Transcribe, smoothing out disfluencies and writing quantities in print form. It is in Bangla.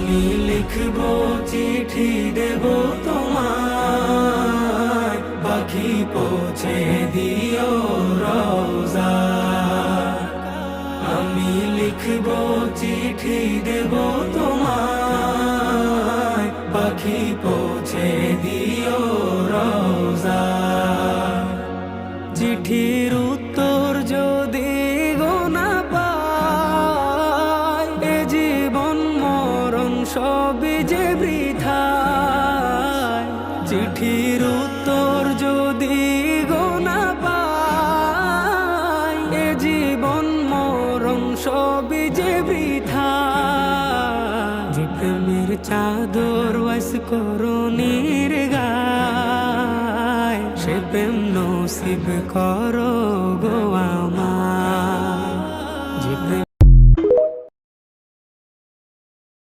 আমি লিখব চিঠি দেব তোমায়, পাখি পৌঁছে দিও রওজা। আমি লিখব চিঠি দেব তোমায়, পাখি পৌঁছে দিও রওজা। চিঠির উত্তর যদি গোনা পাই, এ জীবন মরণ সবই যে বৃথায়। চিঠির উত্তর যদি গোনা পাই, এ জীবন মরণ সবই যে বৃথায়। যে প্রেমের চাদর ওয়াস করুণীর গায়, সে প্রেম নসিব করো গো আমার।